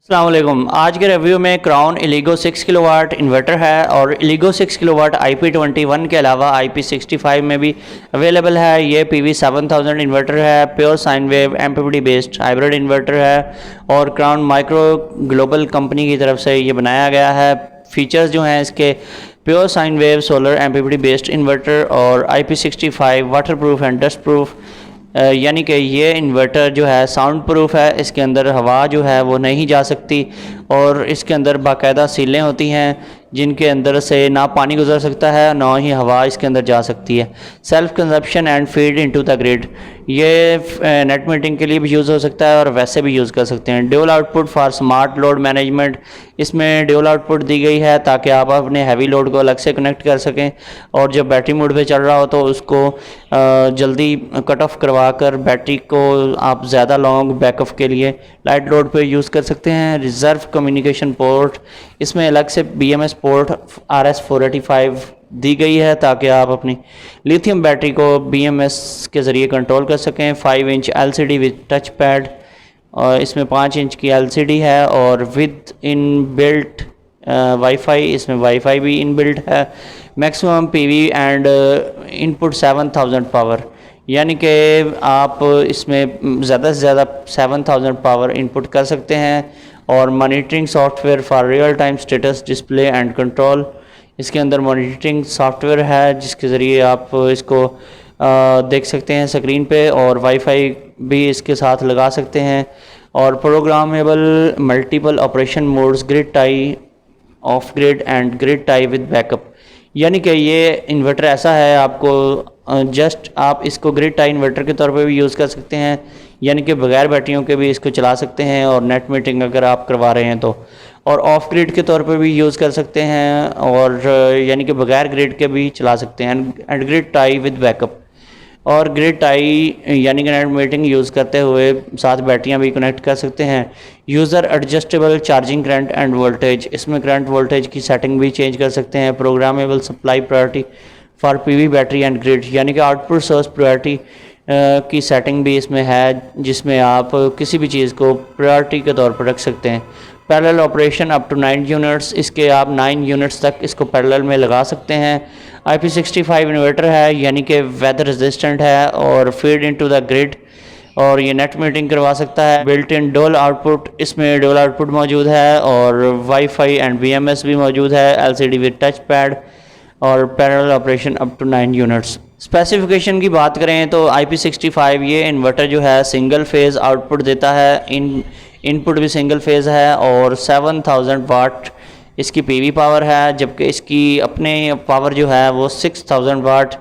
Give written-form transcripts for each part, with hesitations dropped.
अस्सलाम वालेकुम। आज के रिव्यू में क्राउन इलीगो 6 किलोवाट इन्वर्टर है और इलीगो 6 किलोवाट IP21 के अलावा IP65 में भी अवेलेबल है। ये PV7000 इन्वर्टर है, pure sine wave MPPT based hybrid inverter है और क्राउन माइक्रो ग्लोबल कंपनी की तरफ से ये बनाया गया है। फीचर्स जो हैं इसके pure sine wave solar MPPT based inverter और IP65 water proof and dust proof, यानी कि ये इन्वर्टर जो है साउंड प्रूफ है। इसके अंदर हवा जो है वो नहीं जा सकती और इसके अंदर बाकायदा सीलें होती हैं जिनके अंदर से ना पानी गुजर सकता है ना ही हवा इसके अंदर जा सकती है। Self consumption and feed into the grid, ये नेट मीटिंग के लिए भी यूज़ हो सकता है और वैसे भी यूज़ कर सकते हैं। Dual output for smart load management, इसमें ड्यूल आउटपुट दी गई है ताकि आप अपने हैवी लोड को अलग से कनेक्ट कर सकें और जब बैटरी मोड पे चल रहा हो तो उसको जल्दी कट ऑफ करवा कर बैटरी को आप ज़्यादा लॉन्ग बैकअप के लिए लाइट लोड पे यूज़ कर सकते हैं। रिज़र्व कम्युनिकेशन पोर्ट, इसमें अलग से BMS पोर्ट RS485 दी गई है ताकि आप अपनी लिथियम बैटरी को BMS के ज़रिए कंट्रोल कर सकें। 5 inch LCD with touch pad और इसमें 5 इंच की LCD है और विद इन बिल्ट वाईफाई, इसमें वाईफाई भी इन बिल्ट है। Maximum PV and input 7000 power, यानी कि आप इसमें ज़्यादा से ज़्यादा 7000 पावर इनपुट कर सकते हैं। और monitoring software for real time status display and control, इसके अंदर मॉनिटरिंग सॉफ्टवेयर है जिसके ज़रिए आप इसको देख सकते हैं स्क्रीन पे और वाईफाई भी इसके साथ लगा सकते हैं। और programmable multiple operation modes, grid tie, of grid and grid tie with backup, यानी कि ये इन्वर्टर ऐसा है आपको जस्ट आप इसको ग्रिड टाई इन्वर्टर के तौर पे भी यूज़ कर सकते हैं, यानी कि बगैर बैटरियों के भी इसको चला सकते हैं और नेट मीटिंग अगर आप करवा रहे हैं तो। और ऑफ ग्रिड के तौर पे भी यूज़ कर सकते हैं और यानी कि बगैर ग्रिड के भी चला सकते हैं। And grid tie with backup और ग्रिड टाई यानी कि नेट मीटिंग यूज़ करते हुए साथ बैटरियां भी कनेक्ट कर सकते हैं। User adjustable charging current end voltage, इसमें करंट वोल्टेज की सेटिंग भी चेंज कर सकते हैं। Programmable supply priority for PV battery and grid, यानी कि आउटपुट सोर्स प्रायोरिटी की सेटिंग भी इसमें है जिसमें आप किसी भी चीज़ को प्रायोरिटी के तौर पर रख सकते हैं। Parallel operation up to 9 units, इसके आप 9 यूनिट्स तक इसको पैरेलल में लगा सकते हैं। IP65 इन्वर्टर है यानी कि वेदर रेजिस्टेंट है और फीड इनटू द ग्रिड और ये नेट मीटिंग करवा सकता है। बिल्ट इन डुअल आउटपुट, इसमें डुअल आउटपुट मौजूद है और वाईफाई एंड BMS भी मौजूद है। LCD विद टच पैड और parallel operation up to 9 units. Specification की बात करें तो IP65 ये इन्वर्टर जो है सिंगल फेज़ आउटपुट देता है, इनपुट भी सिंगल फेज़ है और 7000 वाट इसकी PV पावर है, जबकि इसकी अपने पावर जो है वो 6000 वाट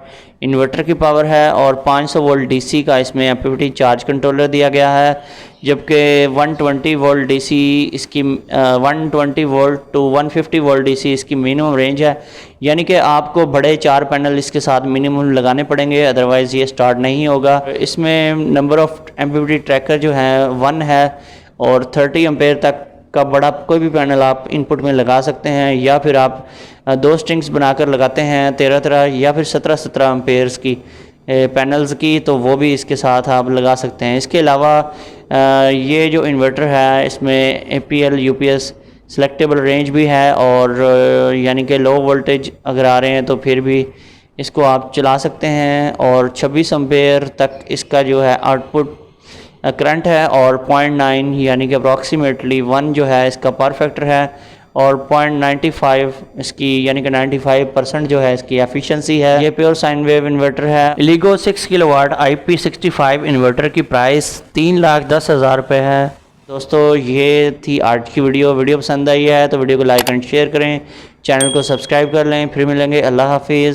इन्वर्टर की पावर है और 500 वोल्ट DC का इसमें MPPT चार्ज कंट्रोलर दिया गया है, जबकि 120 वोल्ट DC इसकी 120 वोल्ट टू 150 वोल्ट DC इसकी मिनिमम रेंज है, यानी कि आपको बड़े 4 पैनल इसके साथ मिनिमम लगाने पड़ेंगे, अदरवाइज़ ये स्टार्ट नहीं होगा। इसमें नंबर ऑफ़ MPPT ट्रैकर जो है 1 है और 30 एम्पेयर तक का बड़ा कोई भी पैनल आप इनपुट में लगा सकते हैं, या फिर आप 2 स्ट्रिंग्स बनाकर लगाते हैं 13 या फिर 17 एम्पेयर्स की पैनल्स की, तो वो भी इसके साथ आप लगा सकते हैं। इसके अलावा ये जो इन्वर्टर है इसमें APL UPS सेलेक्टेबल रेंज भी है और यानी कि लो वोल्टेज अगर आ रहे हैं तो फिर भी इसको आप चला सकते हैं और 26 एम्पेयर तक इसका जो है आउटपुट करंट है और 0.9 यानी कि अप्रॉक्सीमेटली 1 जो है इसका पावर फैक्टर है और 0.95 इसकी यानी कि 95% जो है इसकी एफिशिएंसी है। ये प्योर साइन वेव इन्वर्टर है। इलीगो 6 किलोवाट IP65 इन्वर्टर की प्राइस 3,10,000 रुपये है। दोस्तों ये थी आज की वीडियो पसंद आई है तो वीडियो को लाइक एंड शेयर करें, चैनल को सब्सक्राइब कर लें। फिर मिलेंगे, अल्लाह हाफिज़।